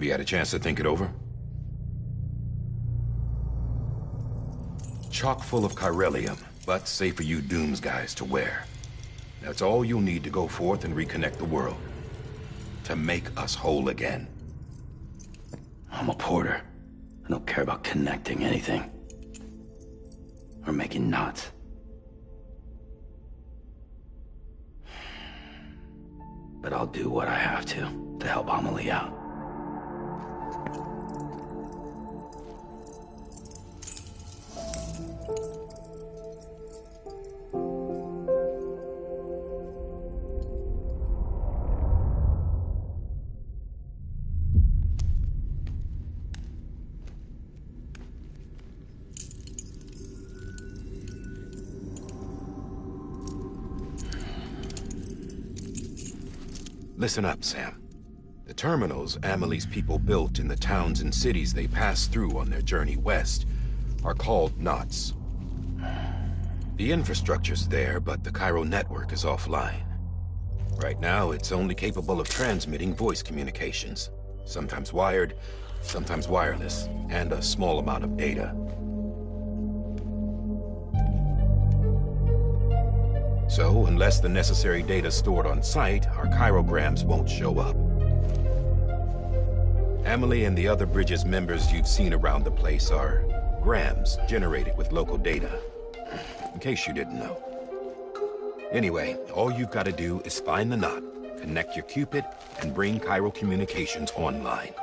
you had a chance to think it over? Chock full of chiralium, but safe for you Dooms guys to wear. That's all you'll need to go forth and reconnect the world. To make us whole again. I'm a porter. I don't care about connecting anything. Or making knots. But I'll do what I have to help Amelie out. Listen up, Sam. The terminals Amelie's people built in the towns and cities they passed through on their journey west are called knots. The infrastructure's there, but the Cairo network is offline. Right now, it's only capable of transmitting voice communications. Sometimes wired, sometimes wireless, and a small amount of data. So, unless the necessary data stored on site, our chirograms won't show up. Amelie and the other Bridges members you've seen around the place are grams generated with local data. In case you didn't know. Anyway, all you've got to do is find the knot, connect your Cupid, and bring Cairo communications online.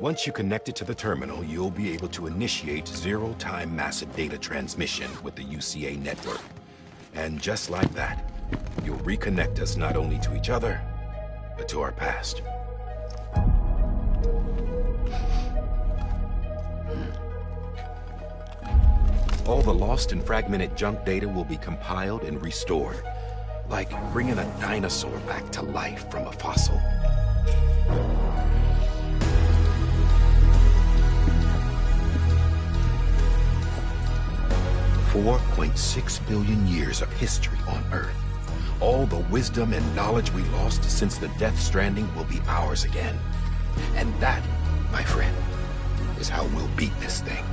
Once you connect it to the terminal, you'll be able to initiate zero-time massive data transmission with the UCA network. And just like that, you'll reconnect us not only to each other, but to our past. All the lost and fragmented junk data will be compiled and restored, like bringing a dinosaur back to life from a fossil. $4.6 billion years of history on Earth. All the wisdom and knowledge we lost since the death Stranding will be ours again. And that, my friend, is how we'll beat this thing.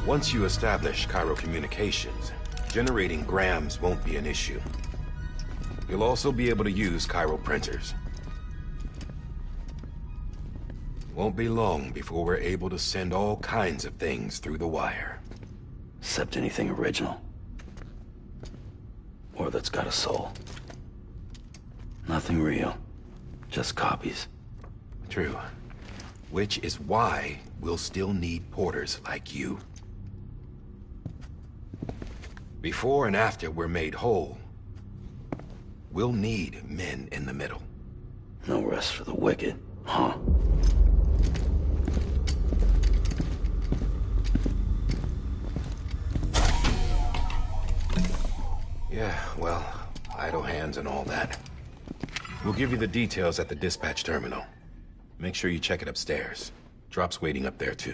Once you establish Cairo communications, generating grams won't be an issue. You'll also be able to use Cairo printers. Won't be long before we're able to send all kinds of things through the wire. Except anything original. Or that's got a soul. Nothing real. Just copies. True. Which is why we'll still need porters like you. Before and after we're made whole, we'll need men in the middle. No rest for the wicked, huh? Yeah, well, idle hands and all that. We'll give you the details at the dispatch terminal. Make sure you check it upstairs. Drop's waiting up there, too.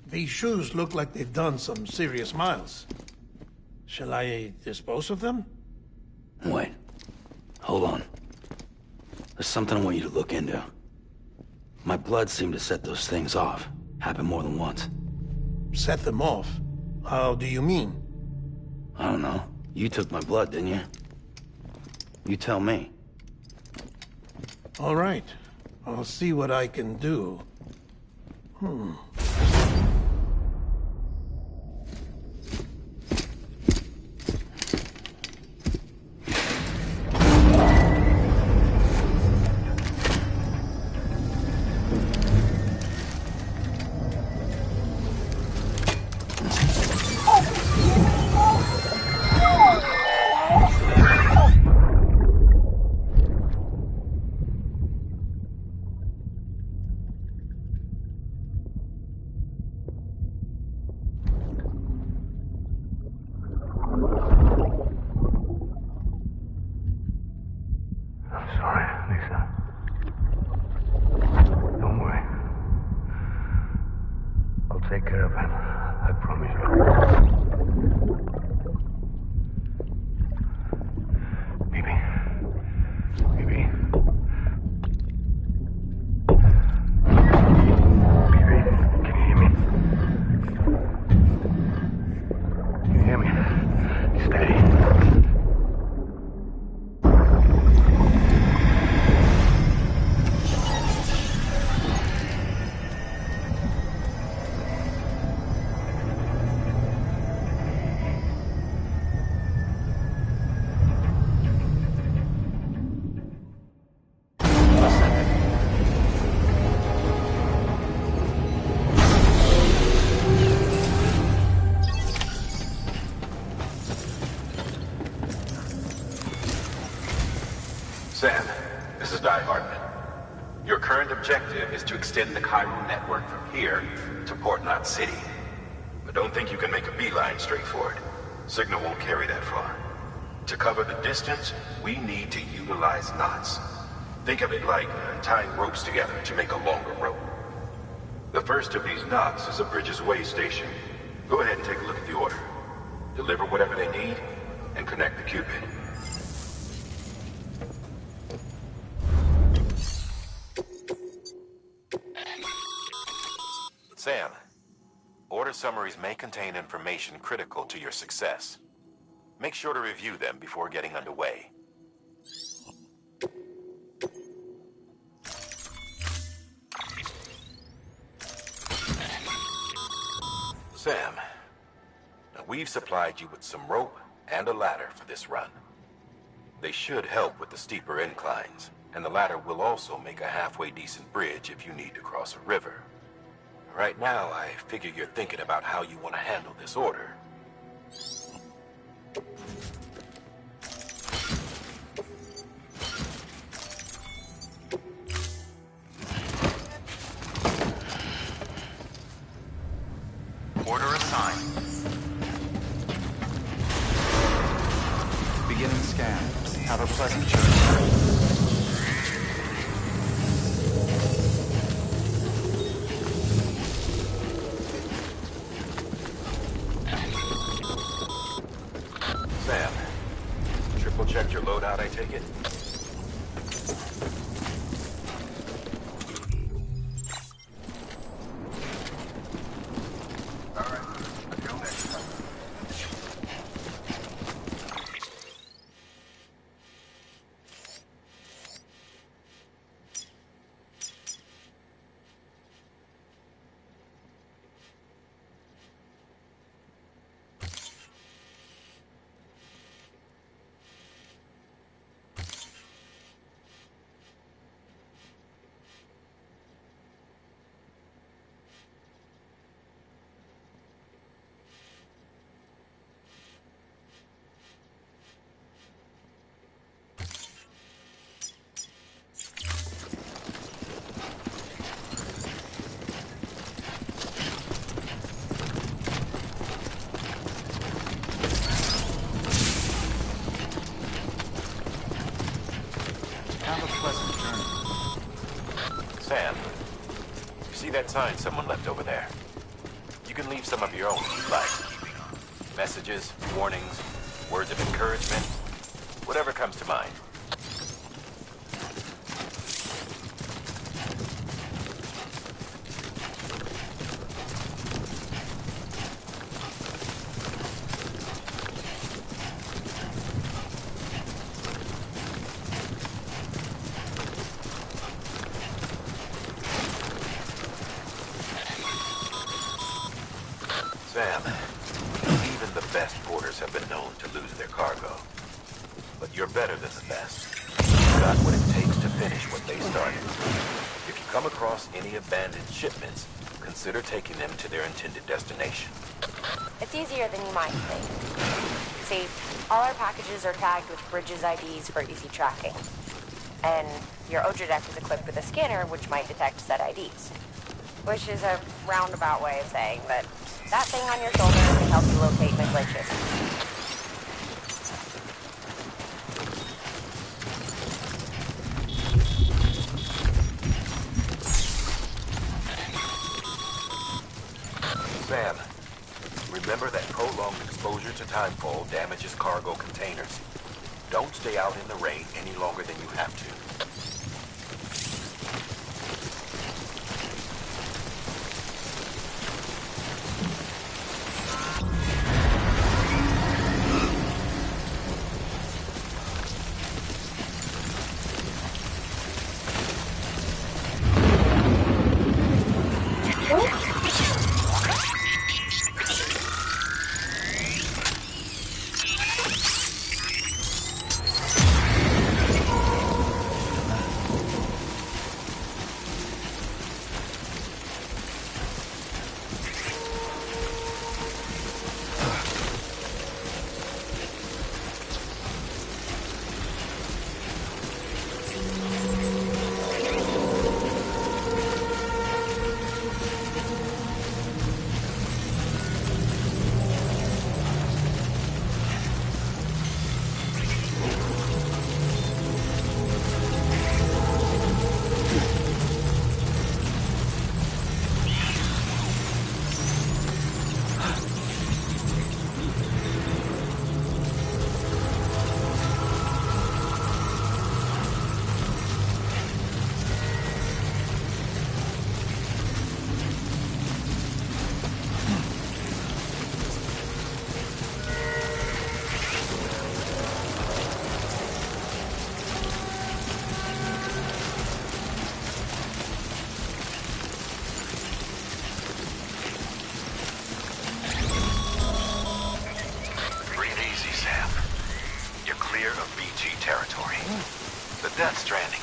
These shoes look like they've done some serious miles. Shall I dispose of them? Wait. Hold on. There's something I want you to look into. My blood seemed to set those things off. Happened more than once. Set them off? How do you mean? I don't know. You took my blood, didn't you? You tell me. All right. I'll see what I can do. Take care of him. I promise you. This is Die Hartman. Your current objective is to extend the Cairo network from here to Port Knot City. But don't think you can make a beeline straight for it. Signal won't carry that far. To cover the distance, we need to utilize knots. Think of it like tying ropes together to make a longer rope. The first of these knots is a Bridges way station. Go ahead and take a look at the order. Deliver whatever they need, and connect the Cupid. Sam, order summaries may contain information critical to your success. Make sure to review them before getting underway. Sam, now we've supplied you with some rope and a ladder for this run. They should help with the steeper inclines, and the ladder will also make a halfway decent bridge if you need to cross a river. Right now, I figure you're thinking about how you want to handle this order. Order assigned. Beginning scan. Have a pleasant journey. Sam, triple checked your loadout, I take it? Sam, you see that sign someone left over there? You can leave some of your own if you'd like. Messages, warnings, words of encouragement, whatever comes to mind. Sam, even the best porters have been known to lose their cargo. But you're better than the best. You've got what it takes to finish what they started. If you come across any abandoned shipments, consider taking them to their intended destination. It's easier than you might think. See, all our packages are tagged with Bridges IDs for easy tracking. And your Odra deck is equipped with a scanner which might detect said IDs. Which is a roundabout way of saying that that thing on your shoulder can help you locate mislatches. Sam, remember that prolonged exposure to timefall damages cargo containers. Don't stay out in the rain any longer than you have to.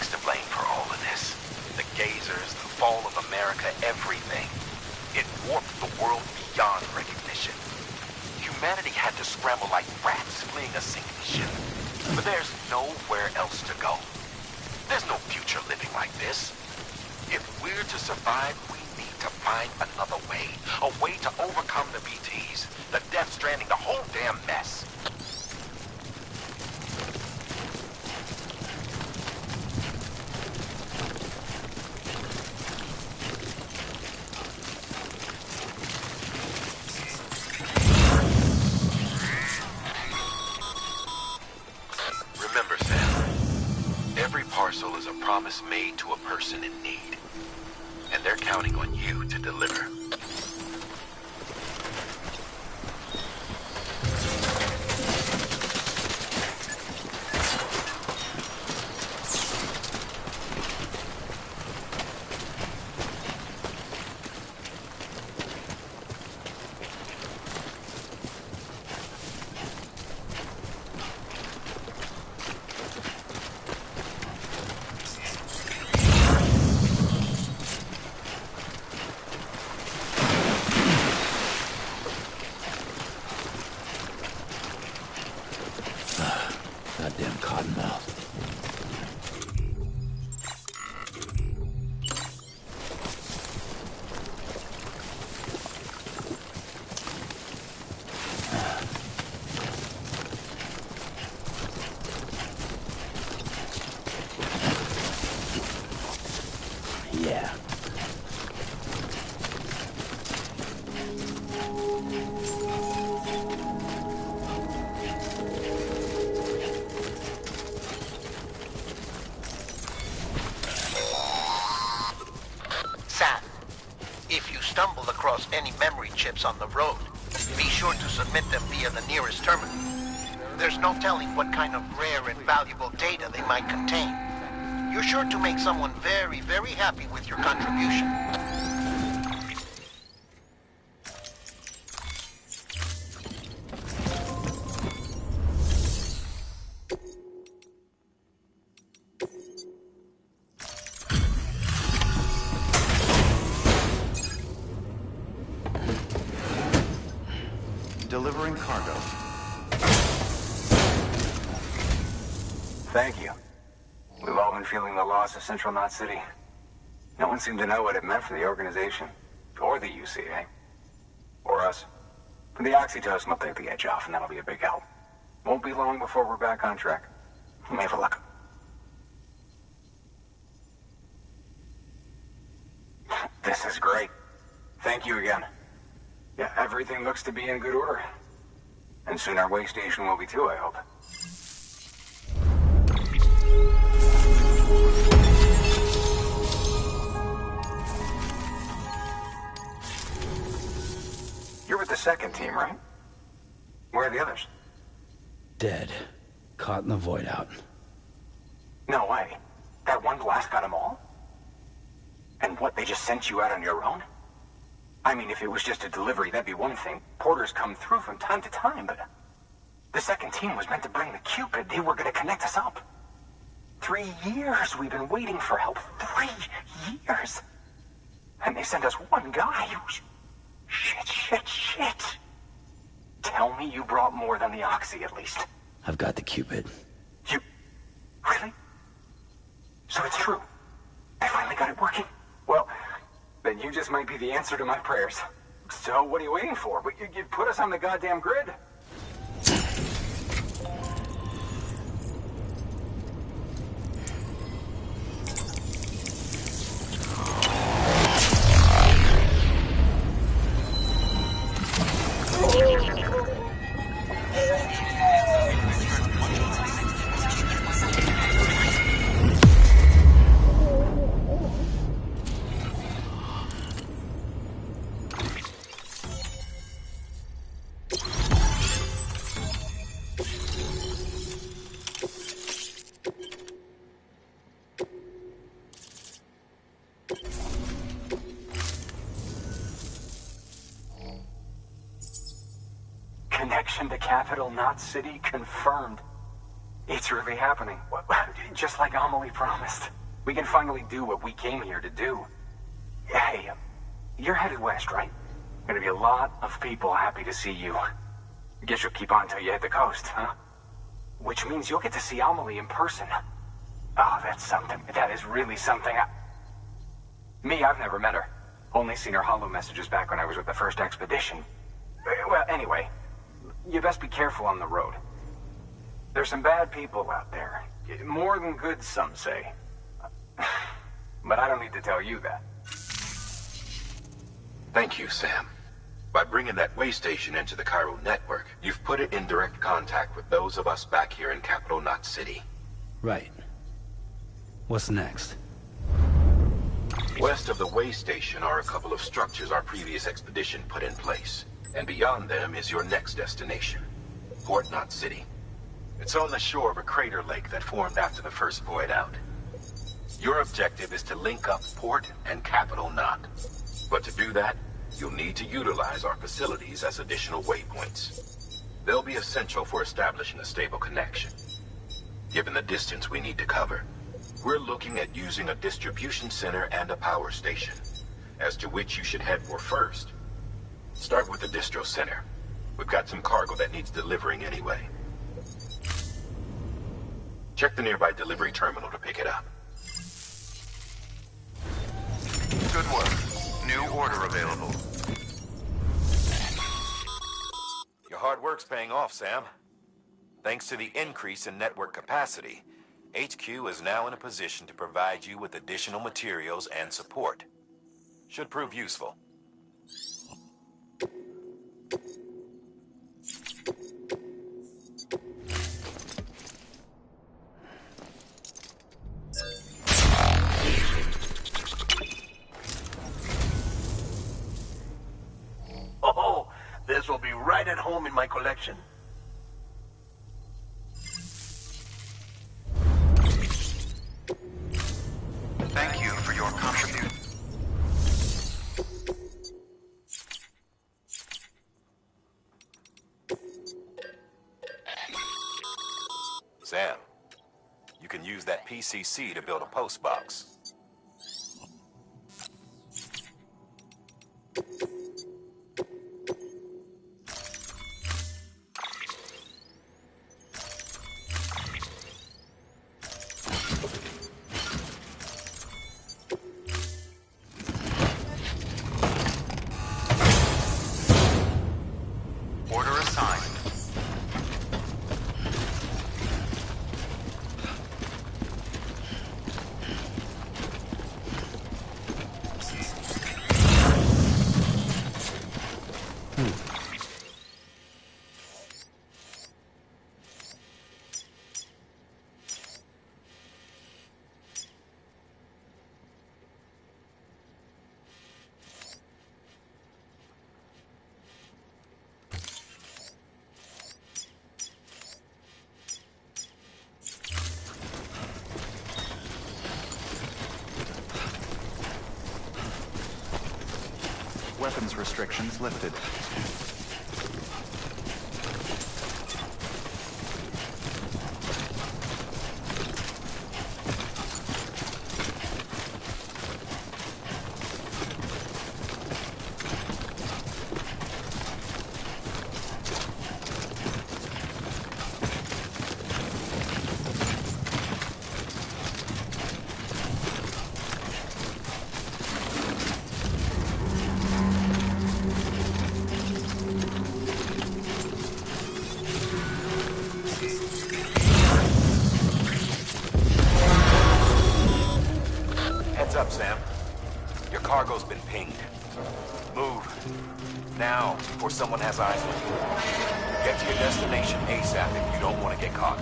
Stranding's to blame for all of this. The gazers, the fall of America, everything. It warped the world beyond recognition. Humanity had to scramble like rats fleeing a sinking ship. But there's nowhere else to go. There's no future living like this. If we're to survive, we need to find another way. A way to overcome the BTs, the Death Stranding, the whole damn mess. Remember, Sam, every parcel is a promise made to a person in need. And they're counting on you to deliver. Goddamn cottonmouth. Yeah. Sam, if you stumble across any memory chips on the road, be sure to submit them via the nearest terminal. There's no telling what kind of rare and valuable data they might contain. You're sure to make someone very, very happy with your contribution. Delivering cargo. Thank you. We've all been feeling the loss of Central Knot City. No one seemed to know what it meant for the organization, or the UCA, or us. The oxytocin will take the edge off, and that'll be a big help. Won't be long before we're back on track. You may have a look. This is great. Thank you again. Yeah, everything looks to be in good order. And soon our way station will be too, I hope. You're with the second team, right? Where are the others? Dead. Caught in the void out. No way. That one blast got them all? And what, they just sent you out on your own? I mean, if it was just a delivery, that'd be one thing. Porters come through from time to time, but... The second team was meant to bring the Cupid. They were going to connect us up. 3 years we've been waiting for help. 3 years. And they sent us one guy. Shit. Tell me you brought more than the Oxy, at least. I've got the Cupid. You... Really? So it's true. I finally got it working. Well, then you just might be the answer to my prayers. So what are you waiting for? You put us on the goddamn grid. Connection to Capital Knot City confirmed. It's really happening. Just like Amelie promised. We can finally do what we came here to do. Hey, you're headed west, right? Gonna be a lot of people happy to see you. Guess you'll keep on till you hit the coast, huh? Which means you'll get to see Amelie in person. Oh, that's something. That is really something. Me, I've never met her. Only seen her holo messages back when I was with the first expedition. Well, anyway, you best be careful on the road. There's some bad people out there. More than good, some say. But I don't need to tell you that. Thank you, Sam. By bringing that way station into the Cairo network, you've put it in direct contact with those of us back here in Capital Knot City. Right. What's next? West of the way station are a couple of structures our previous expedition put in place. And beyond them is your next destination, Port Knot City. It's on the shore of a crater lake that formed after the first void out. Your objective is to link up Port and Capital Knot. But to do that, you'll need to utilize our facilities as additional waypoints. They'll be essential for establishing a stable connection. Given the distance we need to cover, we're looking at using a distribution center and a power station, as to which you should head for first. Start with the distro center. We've got some cargo that needs delivering anyway. Check the nearby delivery terminal to pick it up. Good work. New order available. Your hard work's paying off, Sam. Thanks to the increase in network capacity, HQ is now in a position to provide you with additional materials and support. Should prove useful. Oh, this will be right at home in my collection. Thank you for your contribution. Sam, you can use that PCC to build a post box. Order assigned. Weapons restrictions lifted. Heads up, Sam. Your cargo's been pinged. Move. Now, before someone has eyes on you. Get to your destination ASAP if you don't want to get caught.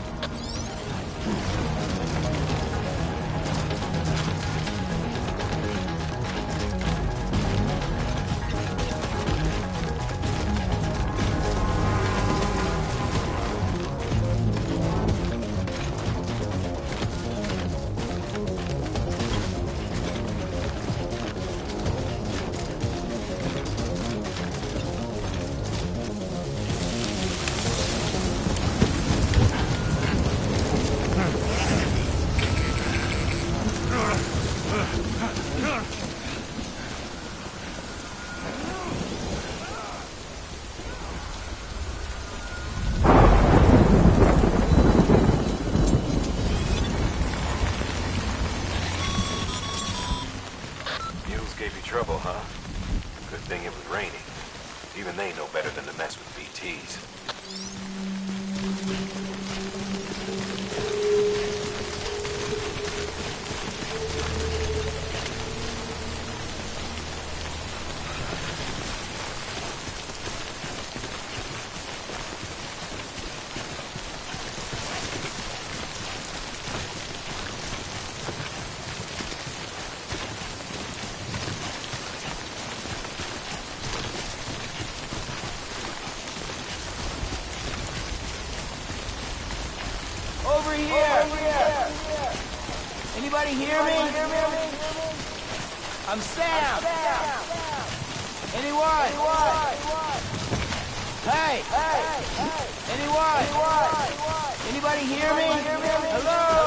Gave you trouble, huh? Good thing it was raining. Even they know better than to mess with BTs. Over here! Anybody hear me? I'm Sam! Anyone? Hey! Anyone? Anybody hear me? Hello?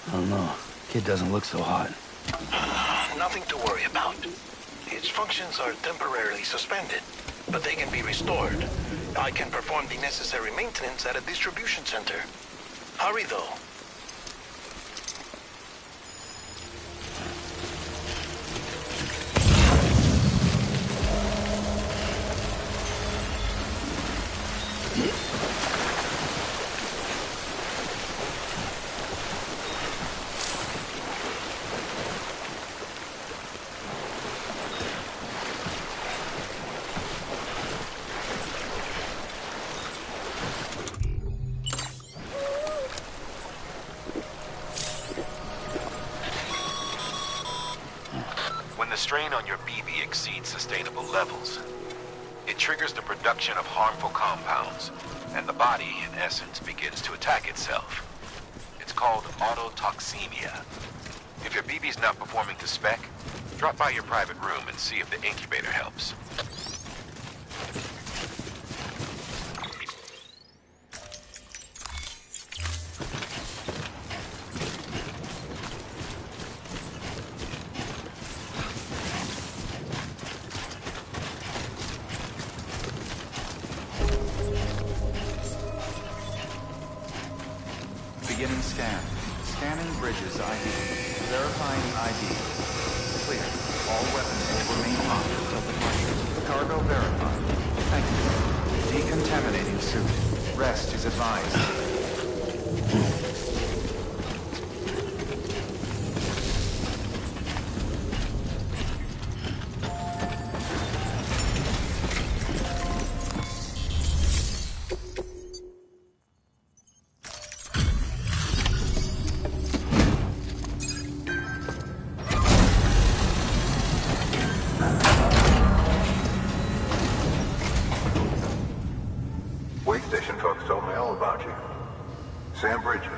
I don't know. Kid doesn't look so hot. Nothing to worry about. Its functions are temporarily suspended, but they can be restored. I can perform the necessary maintenance at a distribution center. Hurry, though. When the strain on your BB exceeds sustainable levels, it triggers the production of harmful compounds, and the body, in essence, begins to attack itself. It's called autotoxemia. If your BB's not performing to spec, drop by your private room and see if the incubator helps. Beginning scan. Scanning bridges ID. Verifying ID. Clear. All weapons will remain locked until departure. Cargo verified. Thank you. Decontaminating suit. Rest is advised. Station folks told me all about you. Sam Bridges,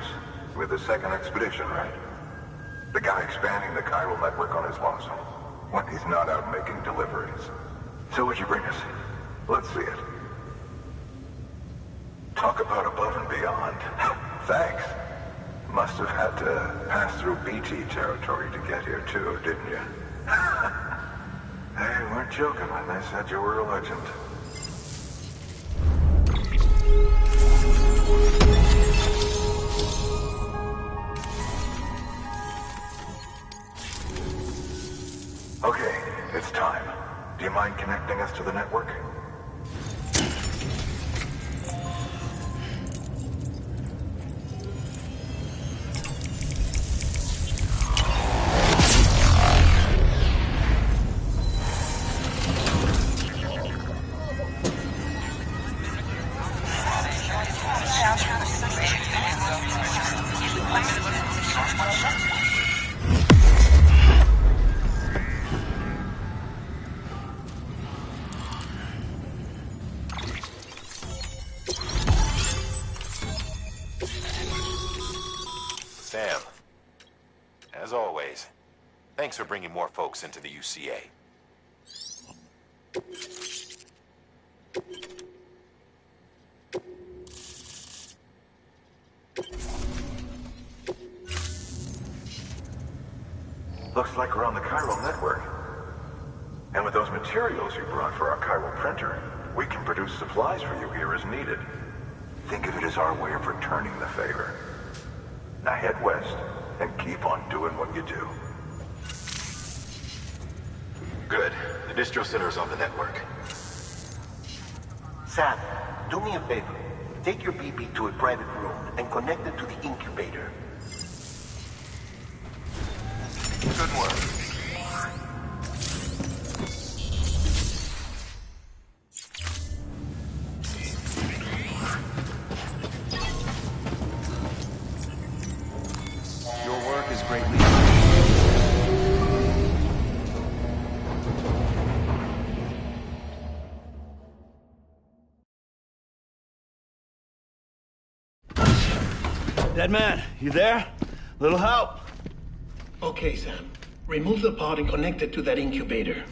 with the second expedition, right? The guy expanding the chiral network on his lonesome, when he's not out making deliveries. So what'd you bring us? Let's see it. Talk about above and beyond. Thanks. Must have had to pass through BT territory to get here too, didn't you? They weren't joking when they said you were a legend. Okay, it's time. Do you mind connecting us to the network? Sam, as always, thanks for bringing more folks into the UCA. Looks like we're on the chiral network. And with those materials you brought for our chiral printer, we can produce supplies for you here as needed. Think of it as our way of returning the favor. Now head west and keep on doing what you do. Good. The distro center's on the network. Sam, do me a favor. Take your BB to a private room and connect it to the incubator. Good work. Your work is greatly Dead man, you there? Little help? Okay, Sam. Remove the pod and connect it to that incubator.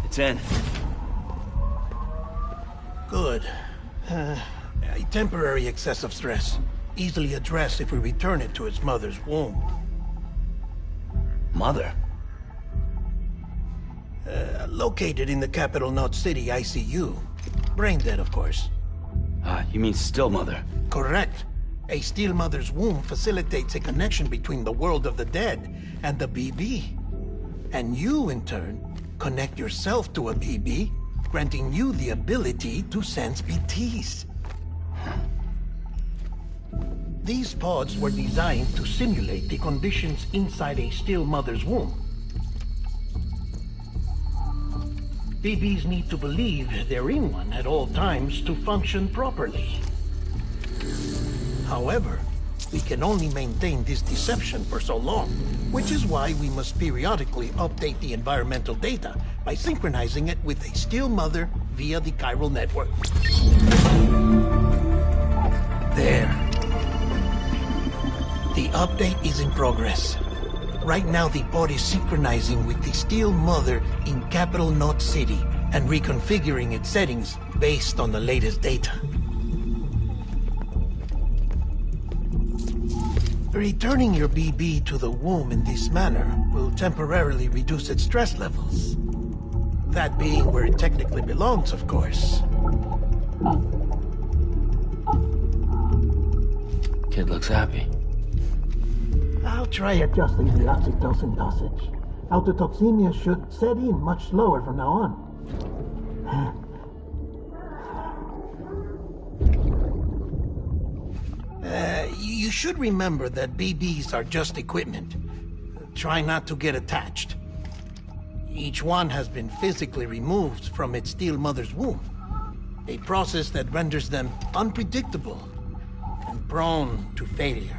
It's in. Good. A temporary excessive stress. Easily addressed if we return it to its mother's womb. Mother? Located in the capital Knot City ICU. Brain dead, of course. You mean still mother? Correct. A still mother's womb facilitates a connection between the world of the dead and the BB. And you, in turn, connect yourself to a BB, granting you the ability to sense BTs. These pods were designed to simulate the conditions inside a still mother's womb. BBs need to believe they're in one at all times to function properly. However, we can only maintain this deception for so long, which is why we must periodically update the environmental data by synchronizing it with a still mother via the chiral network. There. The update is in progress. Right now, the pod is synchronizing with the still mother in capital Knot City and reconfiguring its settings based on the latest data. Returning your BB to the womb in this manner will temporarily reduce its stress levels. That being where it technically belongs, of course. Kid looks happy. I'll try adjusting the oxytocin dosage. Autotoxemia should set in much slower from now on. You should remember that BBs are just equipment. Try not to get attached. Each one has been physically removed from its still mother's womb. A process that renders them unpredictable and prone to failure.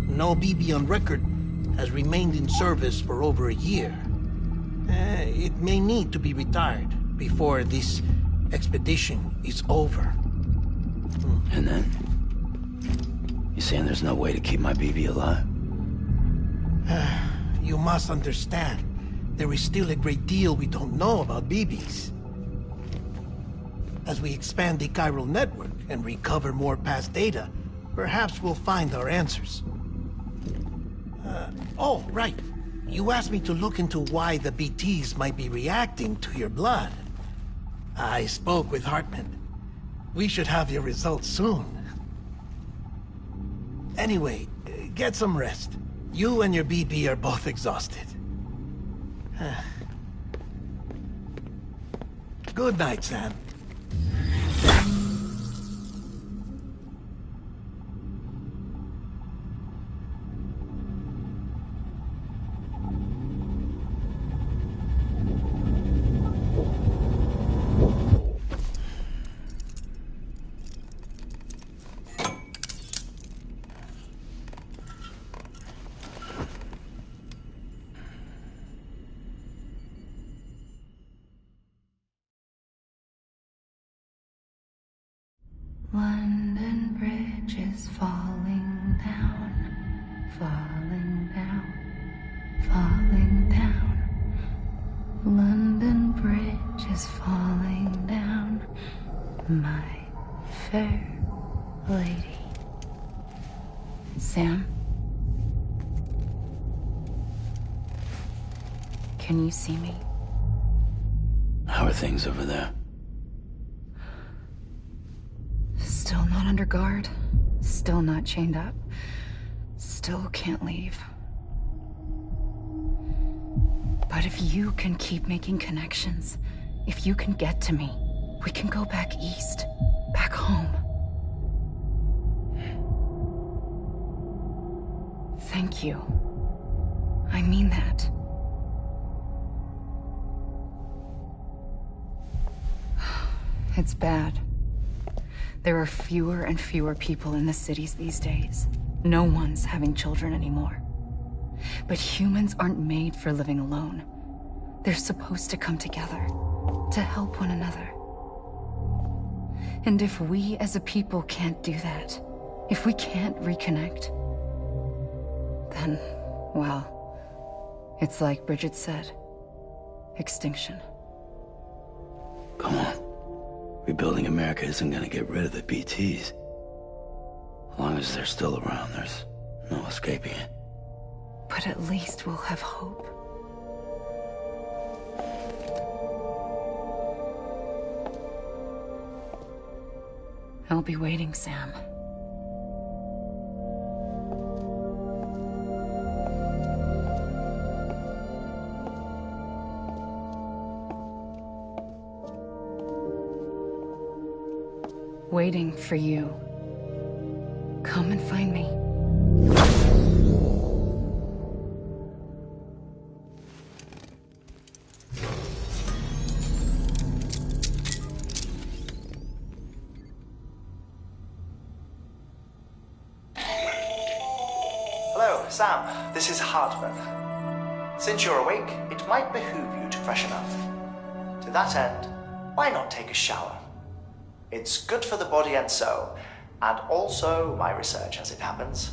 No BB on record has remained in service for over a year. It may need to be retired before this expedition is over. And then? You saying there's no way to keep my BB alive? You must understand, there is still a great deal we don't know about BBs. As we expand the chiral network and recover more past data, perhaps we'll find our answers. Oh, right. You asked me to look into why the BTs might be reacting to your blood. I spoke with Hartman. We should have your results soon. Anyway, get some rest. You and your BB are both exhausted. Good night, Sam. London Bridge is falling down, falling down, falling down. London Bridge is falling down, my fair lady. Sam? Can you see me? How are things over there? Still not under guard, still not chained up, still can't leave. But if you can keep making connections, if you can get to me, we can go back east, back home. Thank you. I mean that. It's bad. There are fewer and fewer people in the cities these days. No one's having children anymore. But humans aren't made for living alone. They're supposed to come together, to help one another. And if we as a people can't do that, if we can't reconnect, then, well, it's like Bridget said. extinction. Come on. Rebuilding America isn't gonna get rid of the BTs. As long as they're still around, there's no escaping it. But at least we'll have hope. I'll be waiting, Sam. Waiting for you. Come and find me. Hello, Sam. This is Hartman. Since you're awake, it might behoove you to freshen up. To that end, why not take a shower? It's good for the body and soul, and also my research as it happens.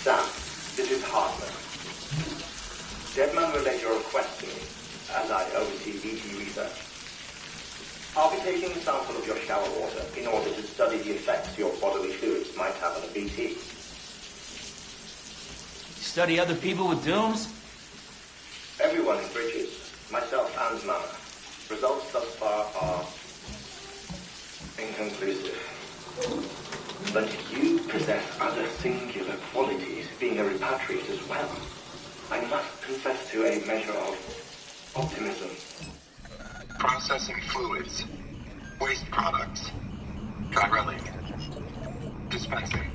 Sam, this is Hartman. Deadman relayed your request to me, as I oversee BT research. I'll be taking a sample of your shower water in order to study the effects your bodily fluids might have on a BT. Study other people with dooms? Everyone in Bridges, myself and Mama. Results thus far are inconclusive. But you possess other singular qualities, being a repatriate as well. I must confess to a measure of optimism. Processing fluids. Waste products. Dry relic. Dispensing.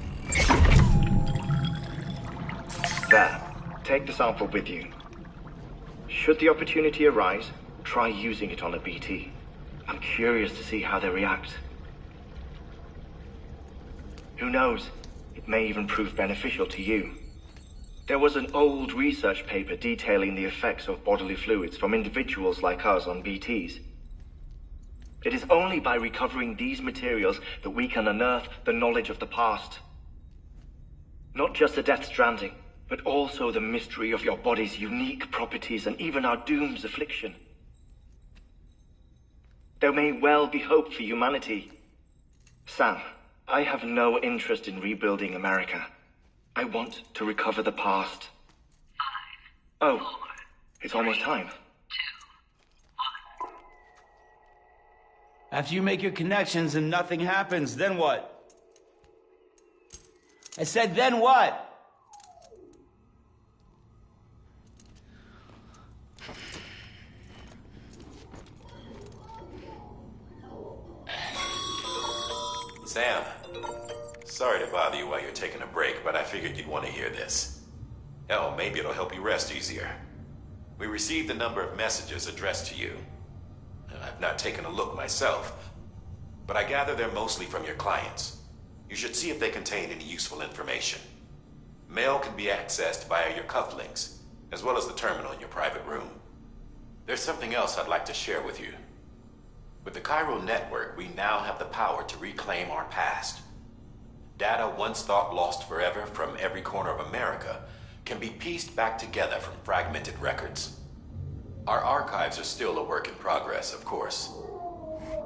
There. Take the sample with you. Should the opportunity arise, try using it on a BT. I'm curious to see how they react. Who knows? It may even prove beneficial to you. There was an old research paper detailing the effects of bodily fluids from individuals like us on BTs. It is only by recovering these materials that we can unearth the knowledge of the past. Not just the Death Stranding, but also the mystery of your body's unique properties and even our doom's affliction. There may well be hope for humanity. Sam, I have no interest in rebuilding America. I want to recover the past. 5, 4, it's almost time. 2, 1. After you make your connections and nothing happens, then what? I said, then what? Sam, sorry to bother you while you're taking a break, but I figured you'd want to hear this. Hell, maybe it'll help you rest easier. We received a number of messages addressed to you. I've not taken a look myself, but I gather they're mostly from your clients. You should see if they contain any useful information. Mail can be accessed via your cufflinks, as well as the terminal in your private room. There's something else I'd like to share with you. With the Chiral network, we now have the power to reclaim our past. Data once thought lost forever from every corner of America can be pieced back together from fragmented records. Our archives are still a work in progress, of course.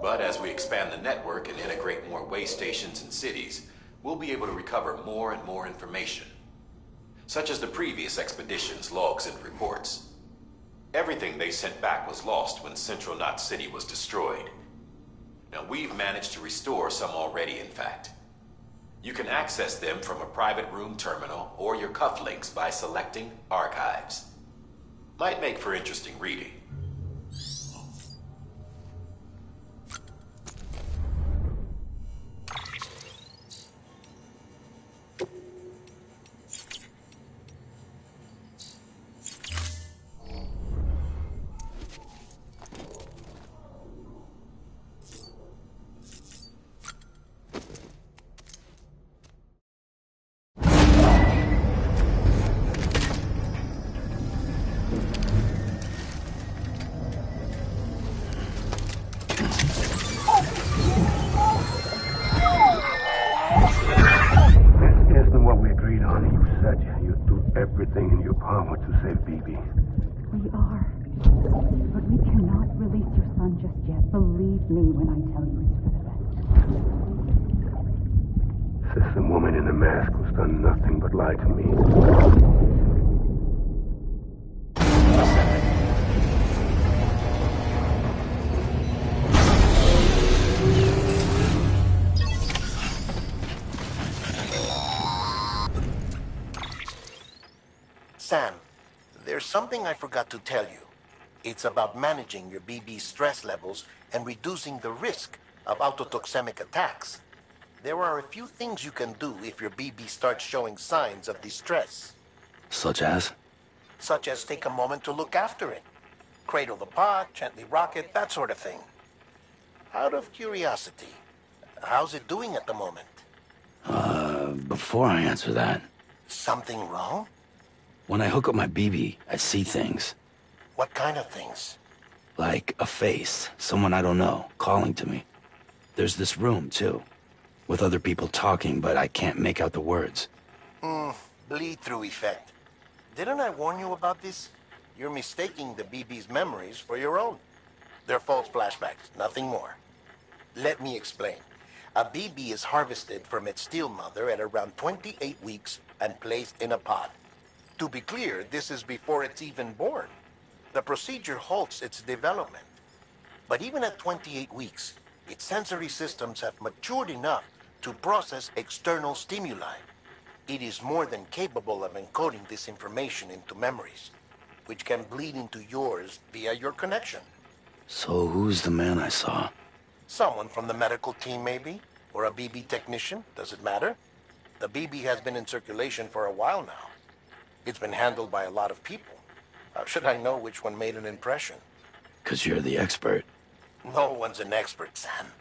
But as we expand the network and integrate more way stations and cities, we'll be able to recover more and more information, such as the previous expedition's logs and reports. Everything they sent back was lost when Central Knot City was destroyed. Now, we've managed to restore some already, in fact. You can access them from a private room terminal or your cufflinks by selecting Archives. Might make for interesting reading. your power to save BB. We are. But we cannot release your son just yet. Believe me when I tell you it's for the best. Says some woman in a mask who's done nothing but lie to me. Sam, there's something I forgot to tell you. It's about managing your BB stress levels and reducing the risk of autotoxemic attacks. There are a few things you can do if your BB starts showing signs of distress. Such as? Such as take a moment to look after it. Cradle the pot, gently rock it, that sort of thing. Out of curiosity, how's it doing at the moment? Before I answer that... Something wrong? When I hook up my BB, I see things. What kind of things? Like a face, someone I don't know, calling to me. There's this room, too, with other people talking, but I can't make out the words. Bleed-through effect. Didn't I warn you about this? You're mistaking the BB's memories for your own. They're false flashbacks, nothing more. Let me explain. A BB is harvested from its steel mother at around 28 weeks and placed in a pod. To be clear, this is before it's even born. The procedure halts its development. But even at 28 weeks, its sensory systems have matured enough to process external stimuli. It is more than capable of encoding this information into memories, which can bleed into yours via your connection. So who's the man I saw? Someone from the medical team, maybe? Or a BB technician? Does it matter? The BB has been in circulation for a while now. It's been handled by a lot of people. How should I know which one made an impression? 'Cause you're the expert. No one's an expert, Sam.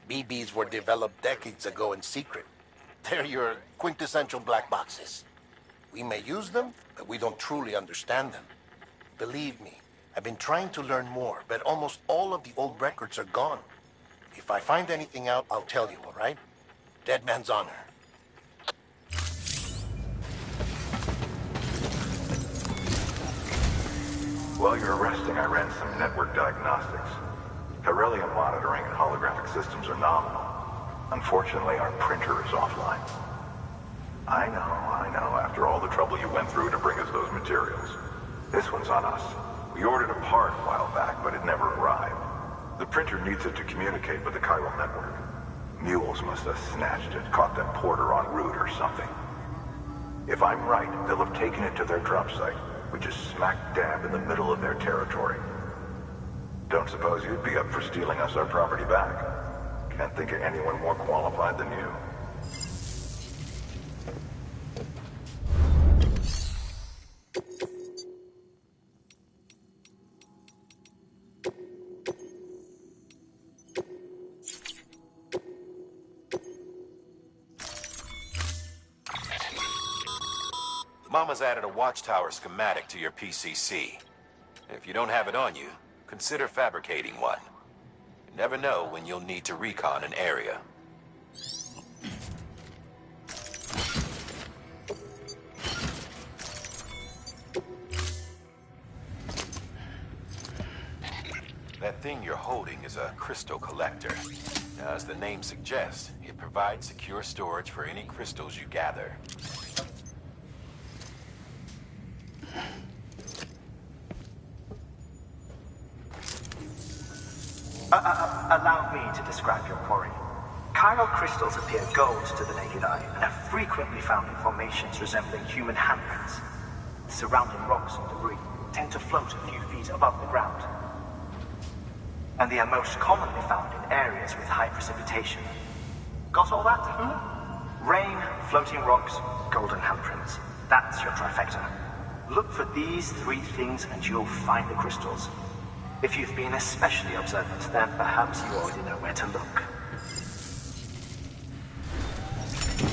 BBs were developed decades ago in secret. They're your quintessential black boxes. We may use them, but we don't truly understand them. Believe me, I've been trying to learn more, but almost all of the old records are gone. If I find anything out, I'll tell you, all right? Dead man's honor. While you're resting, I ran some network diagnostics. Beryllium monitoring and holographic systems are nominal. Unfortunately, our printer is offline. I know, after all the trouble you went through to bring us those materials. This one's on us. We ordered a part a while back, but it never arrived. The printer needs it to communicate with the chiral network. Mules must have snatched it, caught that porter en route or something. If I'm right, they'll have taken it to their drop site, which is smack dab in the middle of their territory. Don't suppose you'd be up for stealing us our property back? Can't think of anyone more qualified than you. Mama's added a watchtower schematic to your PCC. If you don't have it on you, consider fabricating one. You never know when you'll need to recon an area. That thing you're holding is a crystal collector. Now, as the name suggests, it provides secure storage for any crystals you gather. Allow me to describe your quarry. Chiral crystals appear gold to the naked eye and are frequently found in formations resembling human handprints. Surrounding rocks and debris tend to float a few feet above the ground. And they are most commonly found in areas with high precipitation. Got all that? Rain, floating rocks, golden handprints. That's your trifecta. Look for these three things and you'll find the crystals. If you've been especially observant, then perhaps you already know where to look.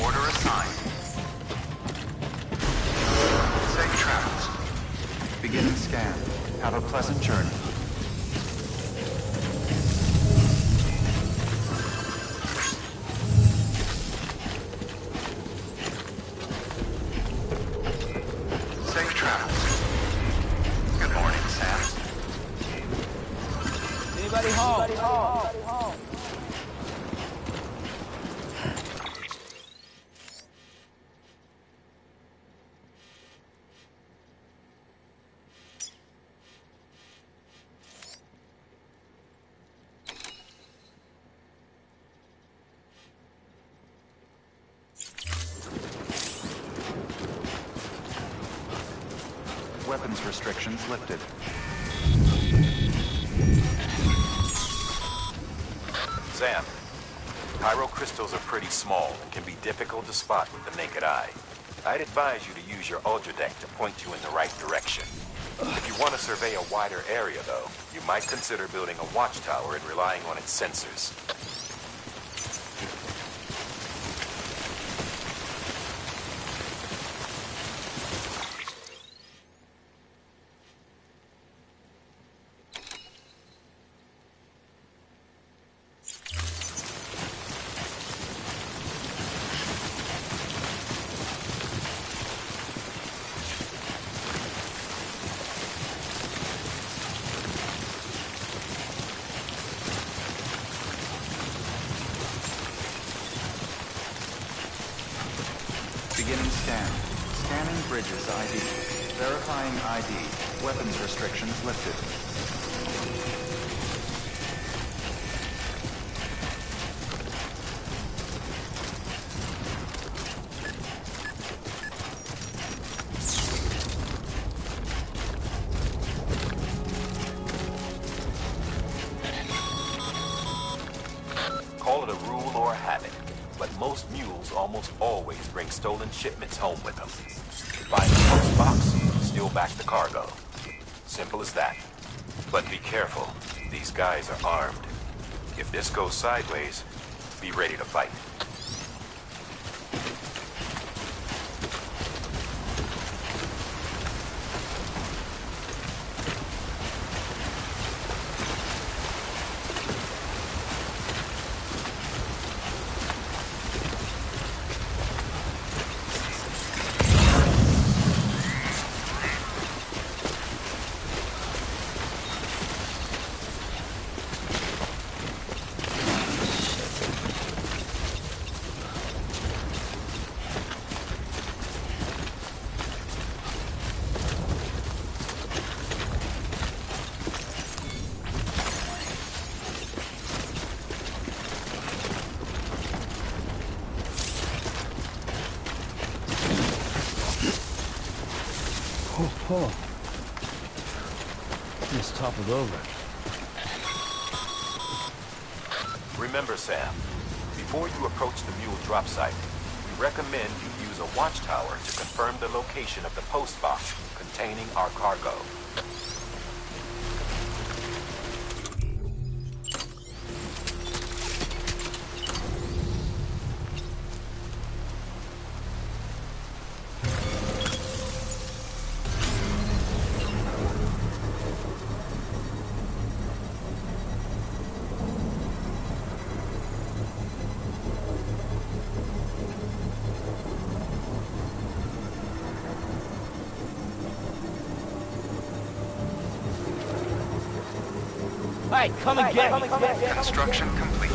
Order assigned. Safe travels. Beginning scan. Have a pleasant journey. Safe travels. Good morning, Sam. Anybody home? Weapons restrictions lifted. Sam, Pyro crystals are pretty small and can be difficult to spot with the naked eye. I'd advise you to use your Ultradeck to point you in the right direction. If you want to survey a wider area, though, you might consider building a watchtower and relying on its sensors. Beginning scan. Scanning bridges ID. Verifying ID. Weapons restrictions lifted. Call it a rule or a habit, but most mules almost always bring stolen shipments home with them. Find the post box, steal back the cargo. Simple as that. But be careful. These guys are armed. If this goes sideways, be ready to fight. Oh. Just toppled over. Remember, Sam, before you approach the mule drop site, we recommend you use a watchtower to confirm the location of the post box containing our cargo. Hey, come and get me. Construction complete.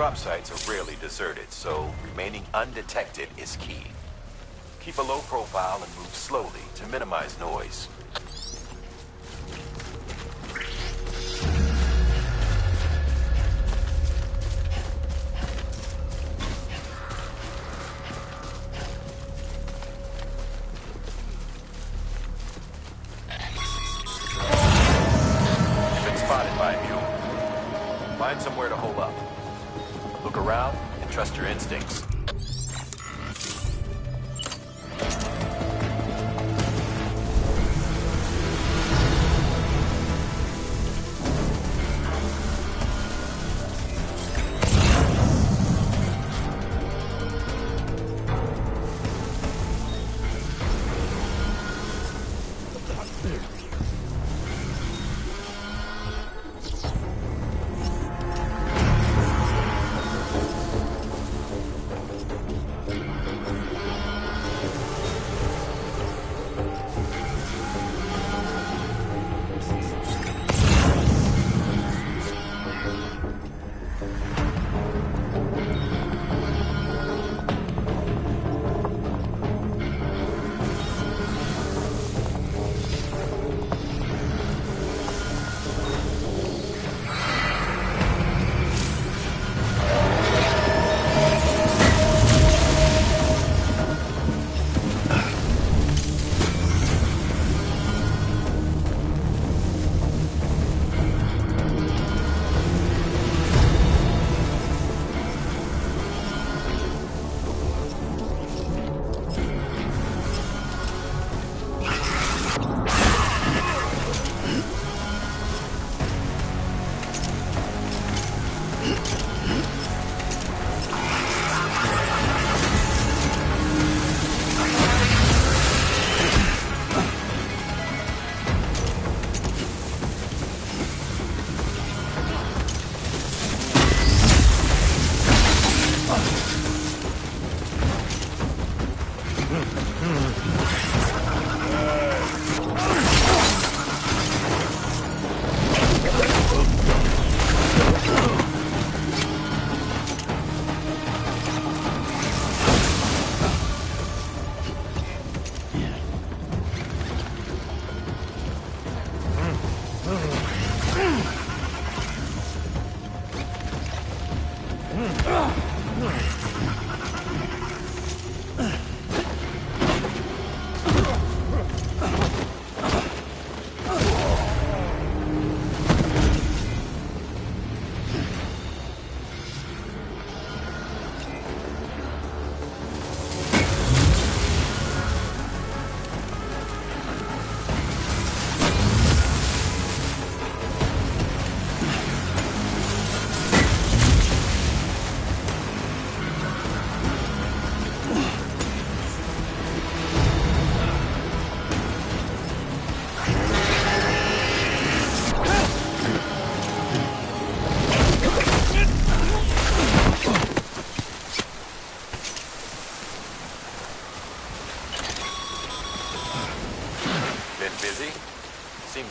drop sites are rarely deserted, so remaining undetected is key. Keep a low profile and move slowly to minimize noise. Find somewhere to hole up. Look around and trust your instincts.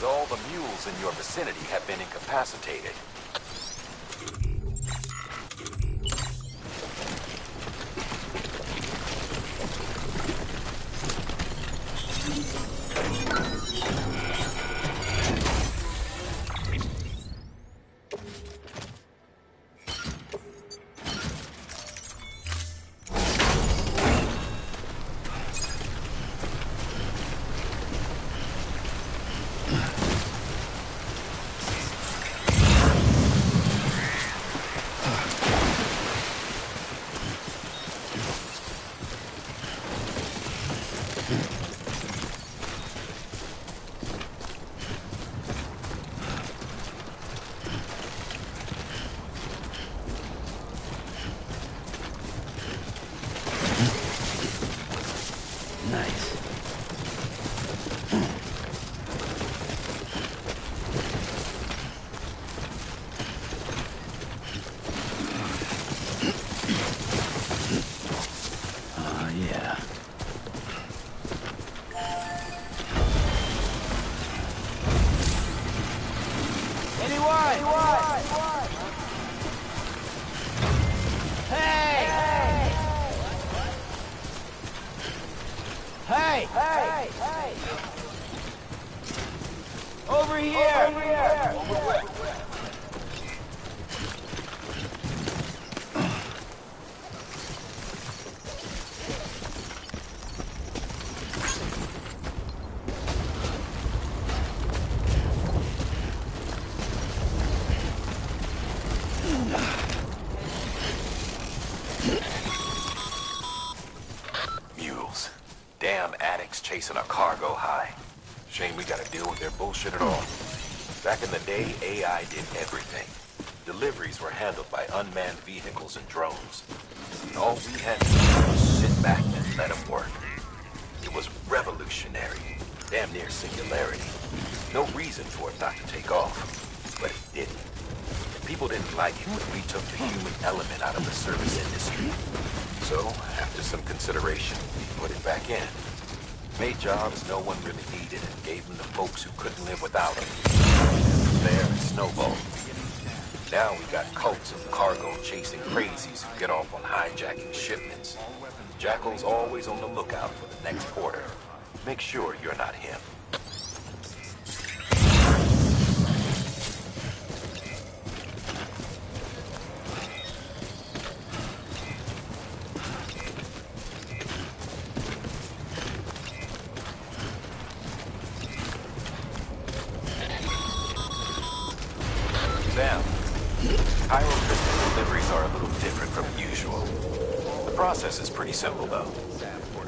All the mules in your vicinity have been incapacitated. Hey! Hey! Hey! Over here! Over here! Mules. Damn addicts chasing a cargo high. Shame we gotta deal with their bullshit at all. Back in the day, AI did everything. Deliveries were handled by unmanned vehicles and drones. And all we had to do was sit back and let them work. It was revolutionary. Damn near singularity. No reason for it not to take off. But it didn't. And people didn't like it when we took the human element out of the service industry. So, after some consideration, we put it back in. Made jobs no one really needed and gave them to folks who couldn't live without them. From there, it snowballed. Now we got cults of cargo chasing crazies who get off on hijacking shipments. Jackal's always on the lookout for the next porter. Make sure you're not him. Sam, Cairo crystal deliveries are a little different from usual. The process is pretty simple, though.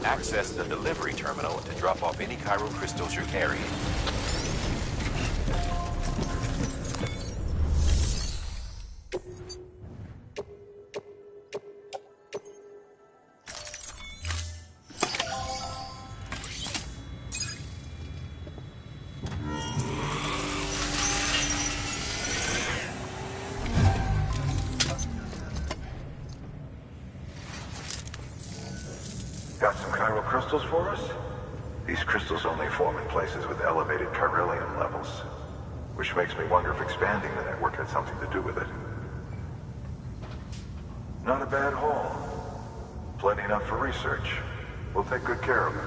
Access the delivery terminal to drop off any Cairo crystals you're carrying. Got some chiral crystals for us? These crystals only form in places with elevated chiralium levels, which makes me wonder if expanding the network had something to do with it. Not a bad haul. Plenty enough for research. We'll take good care of it.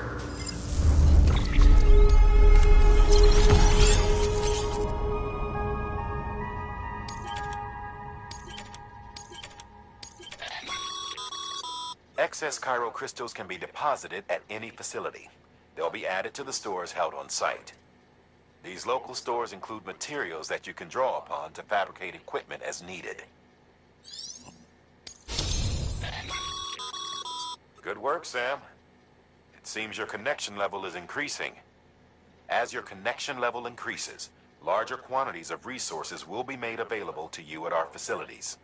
Excess Cairo crystals can be deposited at any facility. They'll be added to the stores held on site. These local stores include materials that you can draw upon to fabricate equipment as needed. Good work, Sam. It seems your connection level is increasing. As your connection level increases, larger quantities of resources will be made available to you at our facilities.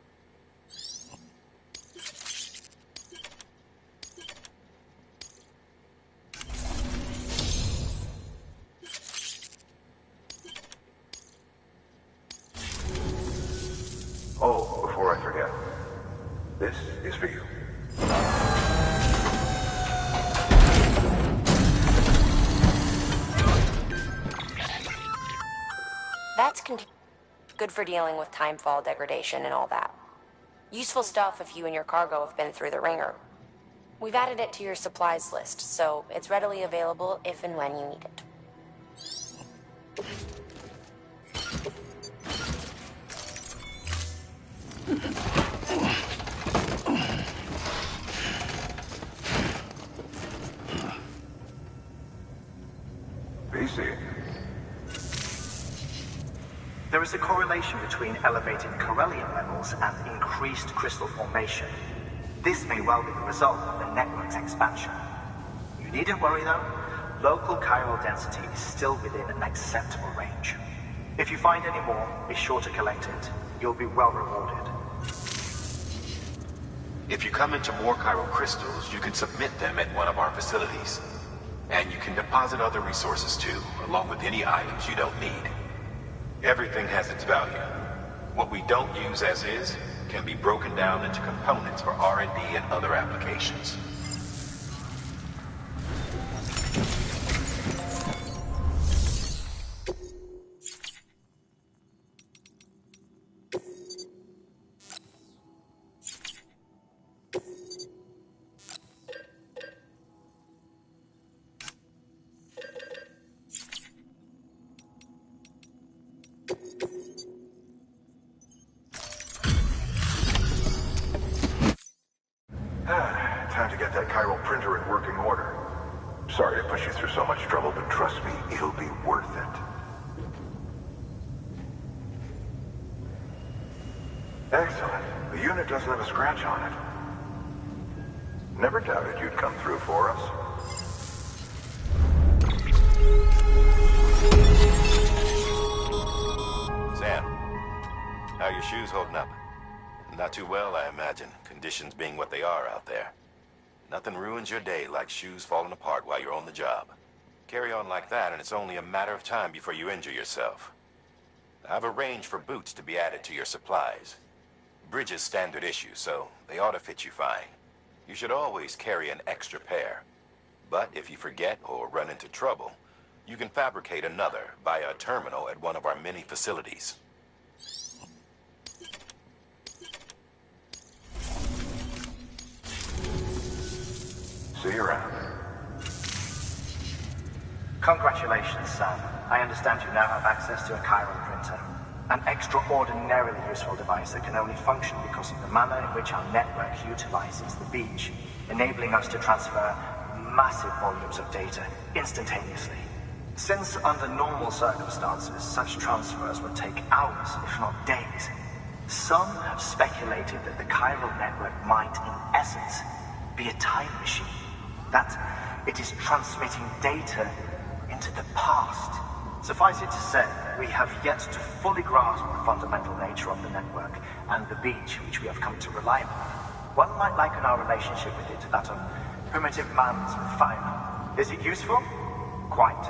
Oh, before I forget, this is for you. That's good for dealing with timefall degradation and all that. Useful stuff if you and your cargo have been through the ringer. We've added it to your supplies list, so it's readily available if and when you need it. BC. There is a correlation between elevated chiralium levels and increased crystal formation. This may well be the result of the network's expansion. You needn't worry though. Local chiral density is still within an acceptable range. If you find any more, be sure to collect it. You'll be well rewarded. If you come into more chiral crystals, you can submit them at one of our facilities. And you can deposit other resources too, along with any items you don't need. Everything has its value. What we don't use as is can be broken down into components for R&D and other applications. Excellent. The unit doesn't have a scratch on it. Never doubted you'd come through for us. Sam, how are your shoes holding up? Not too well, I imagine, conditions being what they are out there. Nothing ruins your day like shoes falling apart while you're on the job. Carry on like that, and it's only a matter of time before you injure yourself. I've arranged for boots to be added to your supplies. Bridges standard issue, so they ought to fit you fine. You should always carry an extra pair. But if you forget or run into trouble, you can fabricate another via a terminal at one of our many facilities. See you around. Congratulations, Sam. I understand you now have access to a chiral printer. An extraordinarily useful device that can only function because of the manner in which our network utilizes the beach, enabling us to transfer massive volumes of data instantaneously. Since under normal circumstances, such transfers would take hours, if not days, some have speculated that the chiral network might, in essence, be a time machine. That it is transmitting data into the past. Suffice it to say, we have yet to fully grasp the fundamental nature of the network and the beach which we have come to rely upon. One might liken our relationship with it to that of primitive mans with fire. Is it useful? Quite.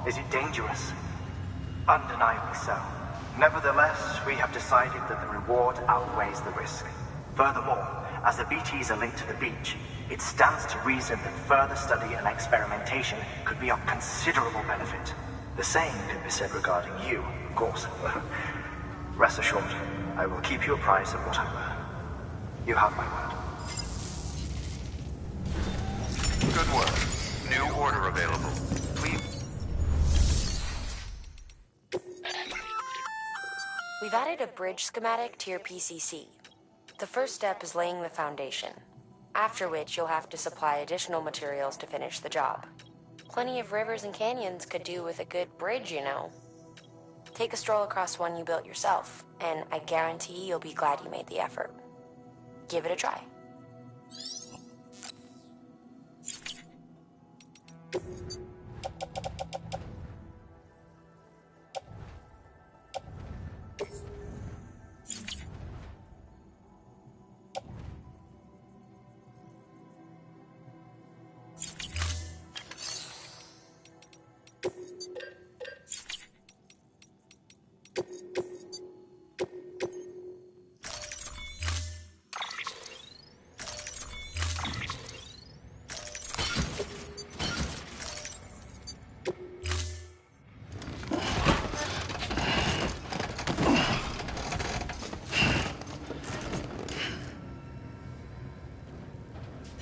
Is it dangerous? Undeniably so. Nevertheless, we have decided that the reward outweighs the risk. Furthermore, as the BTs are linked to the beach, it stands to reason that further study and experimentation could be of considerable benefit. The same can be said regarding you, of course. Rest assured, I will keep you apprised of what I learn. You have my word. Good work. New order available. Please. We've added a bridge schematic to your PCC. The first step is laying the foundation, after which you'll have to supply additional materials to finish the job. Plenty of rivers and canyons could do with a good bridge, you know. Take a stroll across one you built yourself, and I guarantee you'll be glad you made the effort. Give it a try.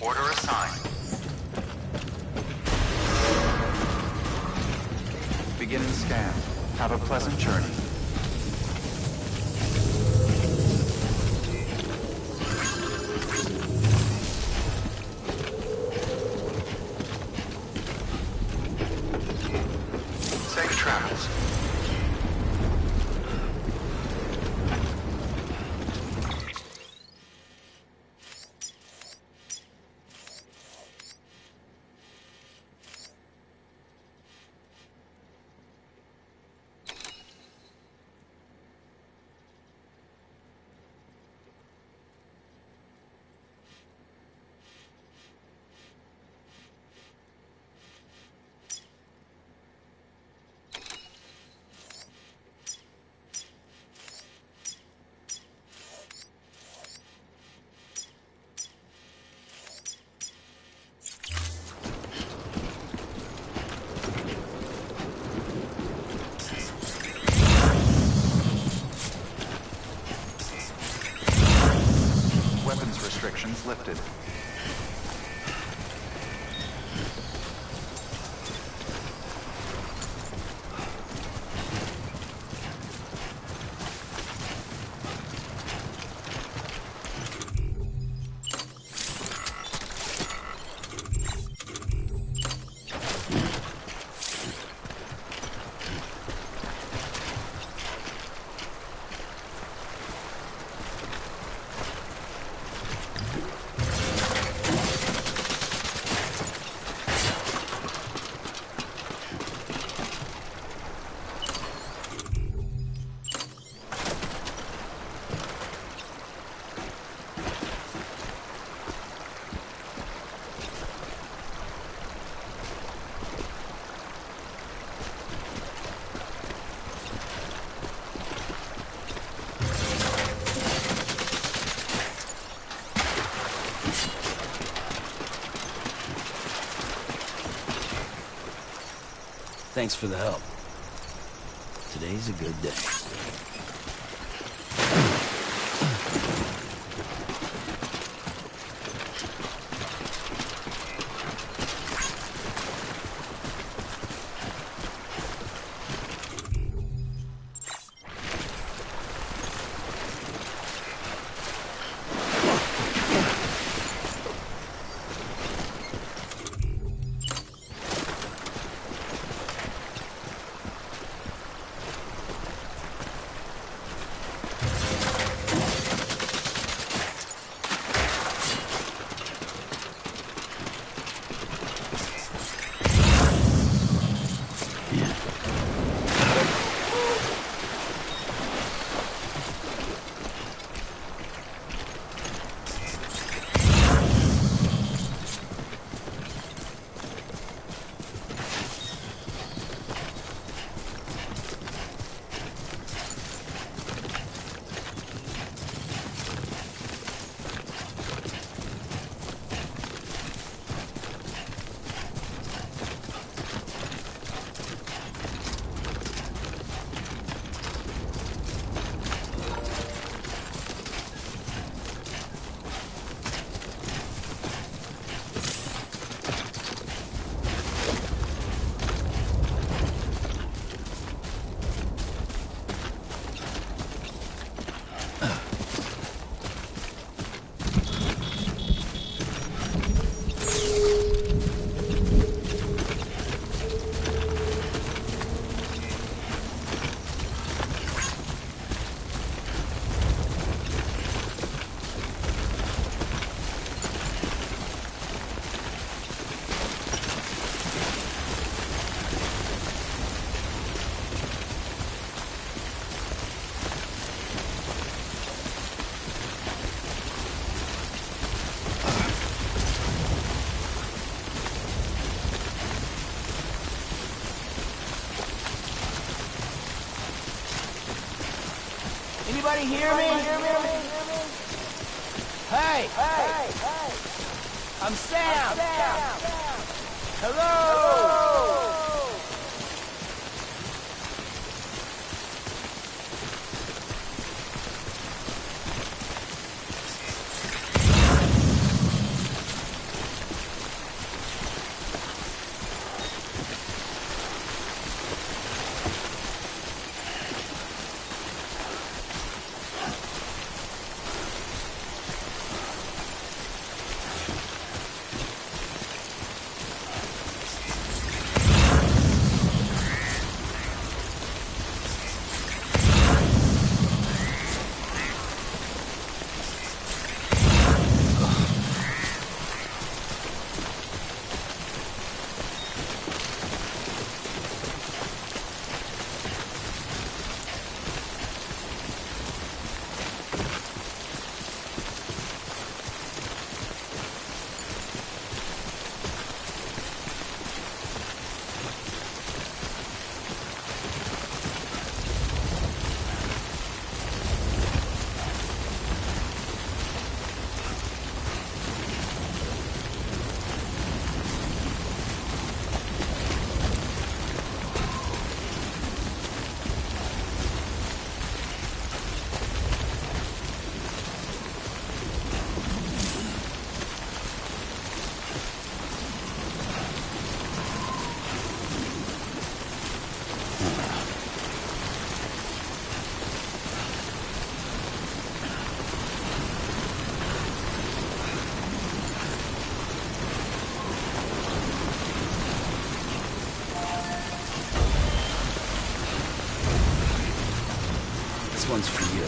Order assigned. Begin and scan. Have a pleasant journey. Safe travels. Weapons restrictions lifted. Thanks for the help. Today's a good day. Anybody hear me? Hey! I'm Sam! Hello! This one's for you.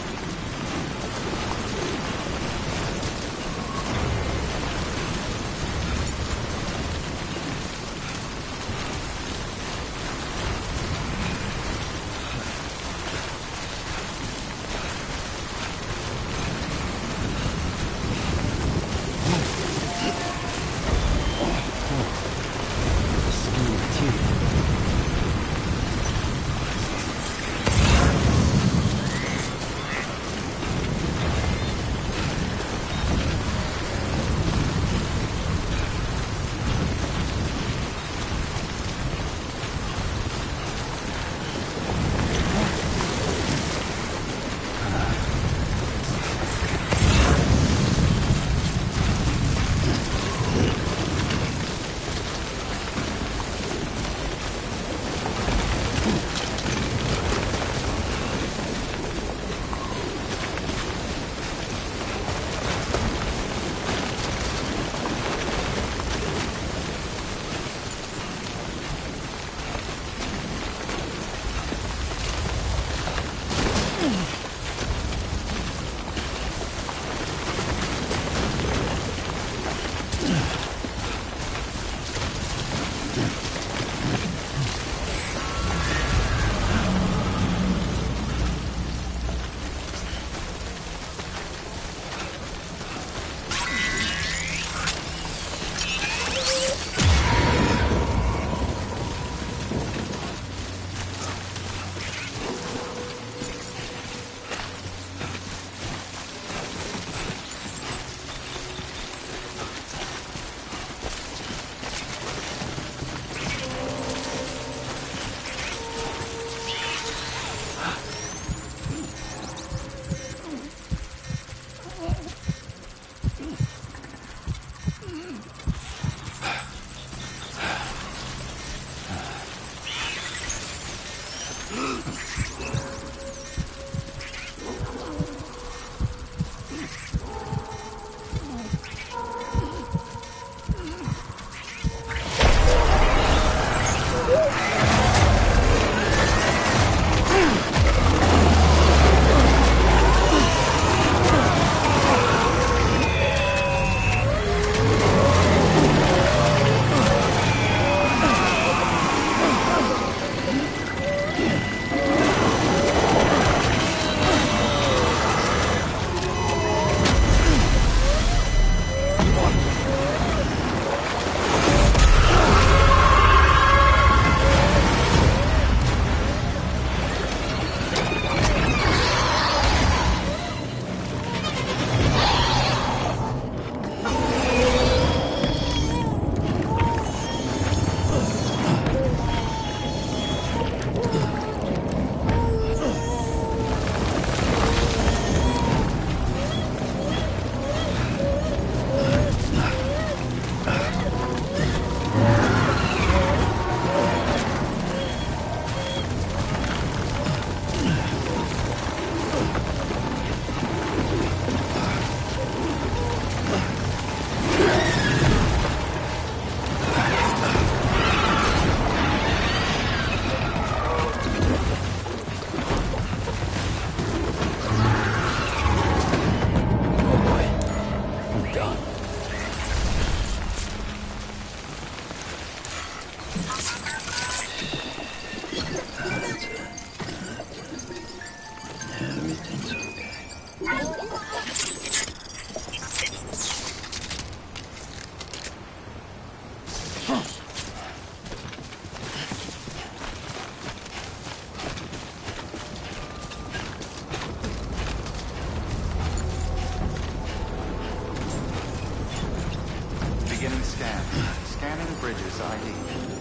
Beginning scan. Scanning bridges ID.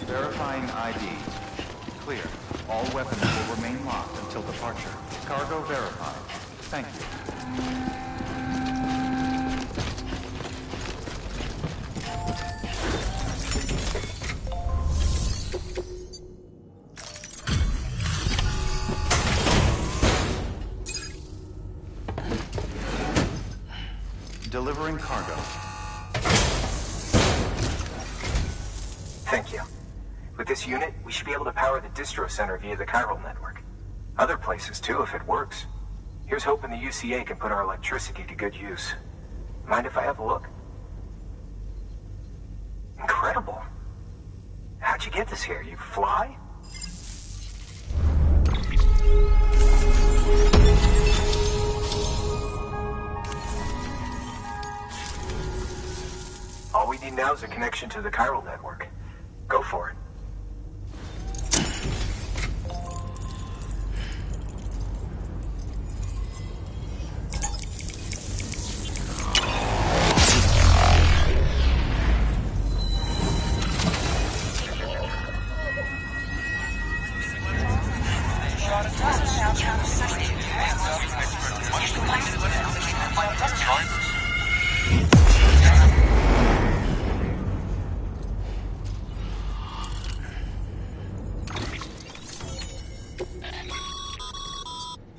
Verifying ID. Clear. All weapons will remain locked until departure. Cargo verified. Thank you. Delivering cargo. Thank you. With this unit, we should be able to power the distro center via the chiral network. Other places too, if it works. Here's hoping the UCA can put our electricity to good use. Mind if I have a look? Incredible. How'd you get this here? You fly? All we need now is a connection to the chiral network. Go for it.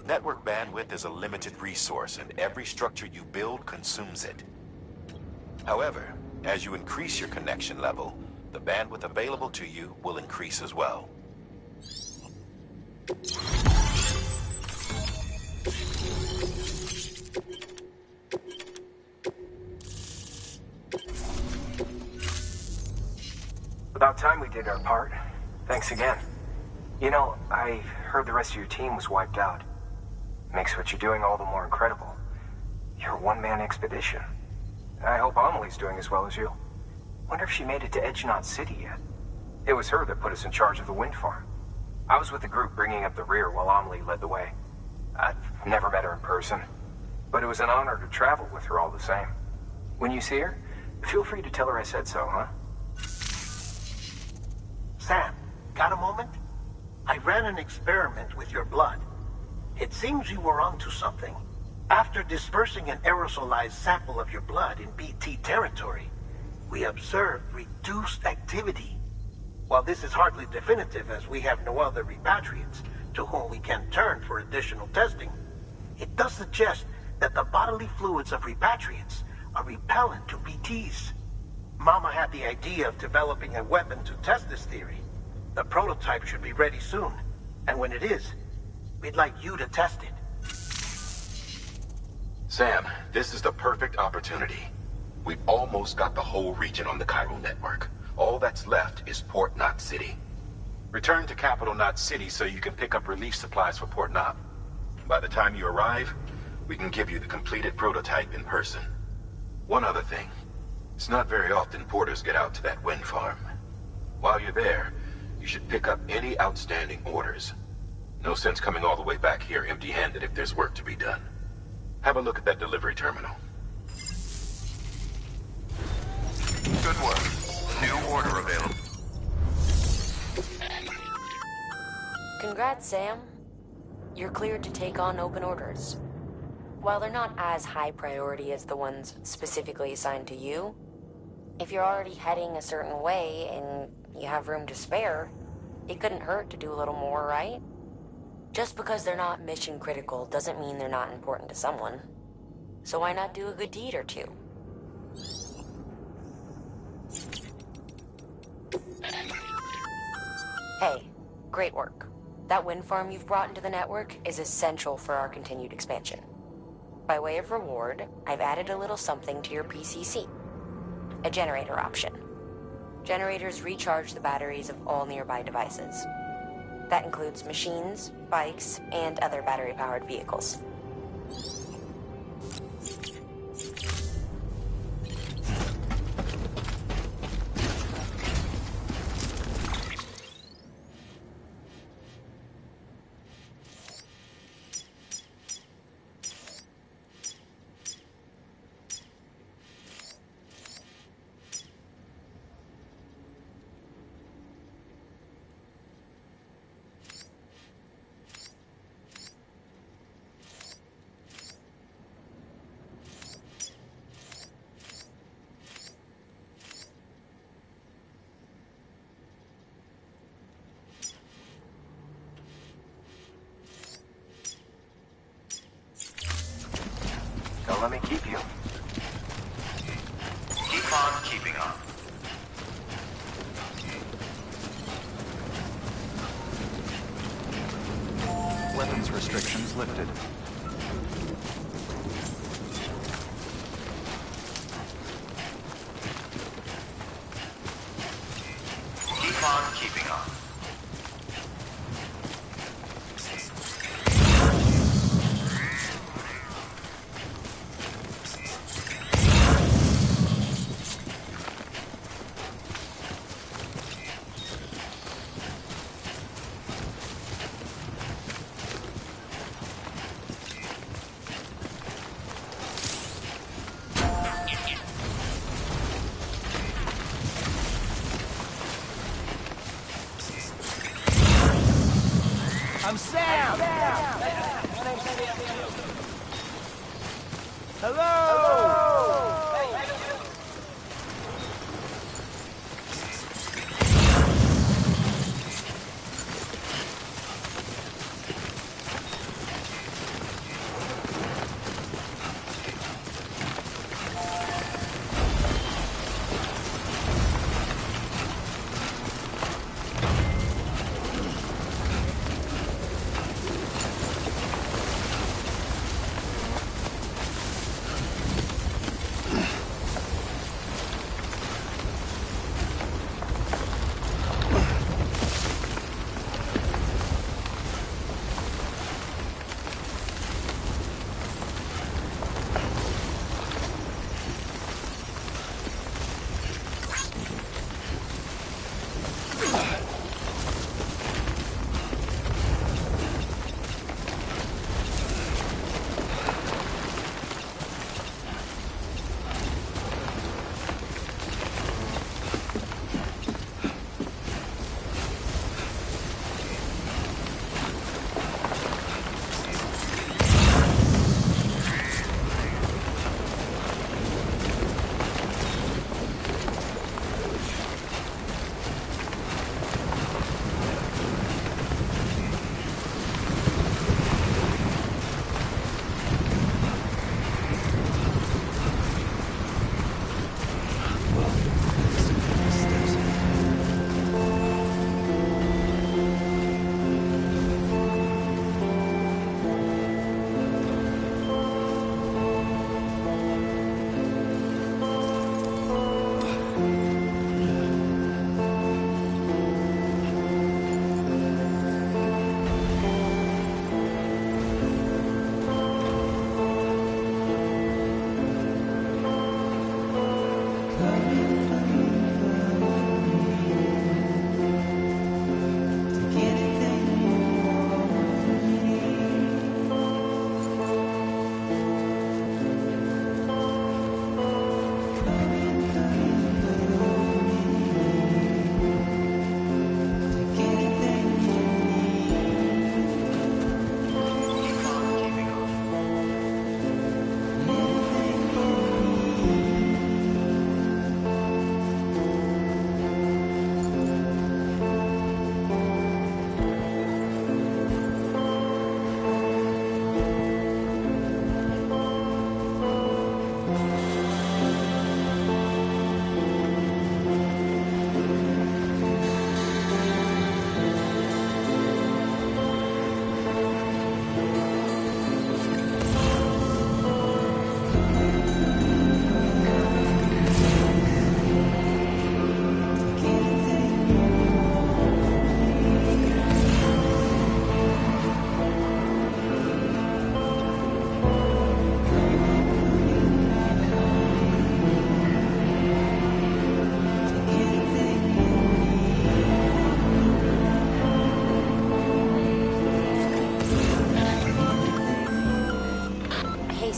Network bandwidth is a limited resource, and every structure you build consumes it. However, as you increase your connection level, the bandwidth available to you will increase as well. About time we did our part. Thanks again. You know, I heard the rest of your team was wiped out. Makes what you're doing all the more incredible. You're a one-man expedition. I hope Amelie's doing as well as you. Wonder if she made it to Edgenot City yet. It was her that put us in charge of the wind farm. I was with the group bringing up the rear while Amelie led the way. I've never met her in person, but it was an honor to travel with her all the same. When you see her, feel free to tell her I said so, huh? Sam, got a moment? I ran an experiment with your blood. It seems you were onto something. After dispersing an aerosolized sample of your blood in BT territory, we observed reduced activity. While this is hardly definitive as we have no other repatriates, to whom we can turn for additional testing. It does suggest that the bodily fluids of repatriates are repellent to BTs. Mama had the idea of developing a weapon to test this theory. The prototype should be ready soon, and when it is, we'd like you to test it. Sam, this is the perfect opportunity. We've almost got the whole region on the chiral network. All that's left is Port Knot City. Return to Capital Knot City so you can pick up relief supplies for Port Knot. By the time you arrive, we can give you the completed prototype in person. One other thing. It's not very often porters get out to that wind farm. While you're there, you should pick up any outstanding orders. No sense coming all the way back here empty-handed if there's work to be done. Have a look at that delivery terminal. Good work. New order available. Congrats, Sam. You're cleared to take on open orders. While they're not as high priority as the ones specifically assigned to you, if you're already heading a certain way and you have room to spare, it couldn't hurt to do a little more, right? Just because they're not mission critical doesn't mean they're not important to someone. So why not do a good deed or two? Hey, great work. That wind farm you've brought into the network is essential for our continued expansion. By way of reward, I've added a little something to your PCC. A generator option. Generators recharge the batteries of all nearby devices. That includes machines, bikes, and other battery-powered vehicles. Don't let me keep you. Keep on keeping on. Weapons restrictions lifted. Keep on keeping on. I'm Sam! Hello!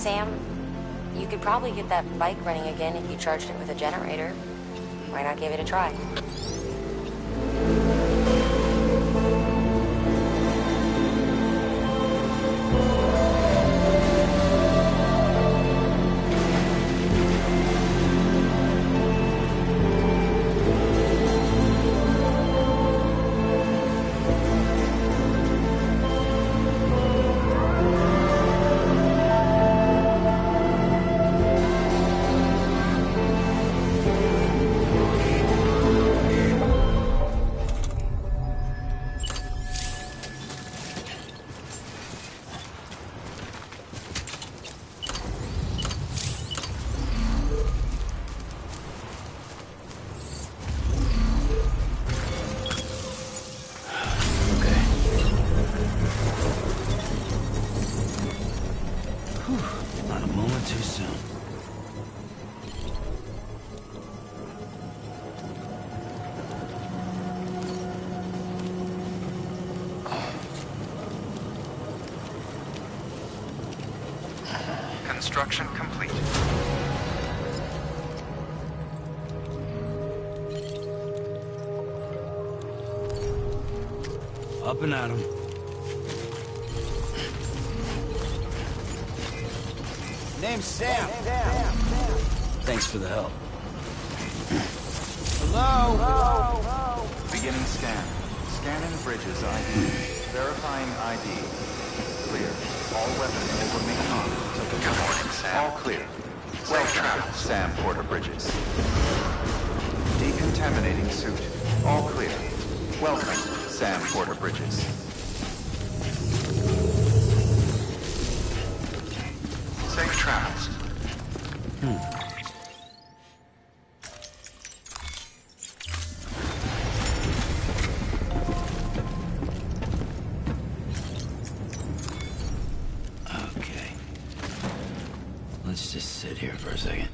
Sam, you could probably get that bike running again if you charged it with a generator. Why not give it a try? Not a moment too soon. Construction complete. Up and at 'em. Name's Sam. Thanks for the help. Hello? Beginning scan. Scanning bridges ID. Verifying ID. Clear. All weapons will remain on until the Good morning, Sam. All clear. Well traveled, Sam Porter Bridges. Decontaminating suit. All clear. Welcome, Sam Porter Bridges. Safe travels. Okay. Let's just sit here for a second.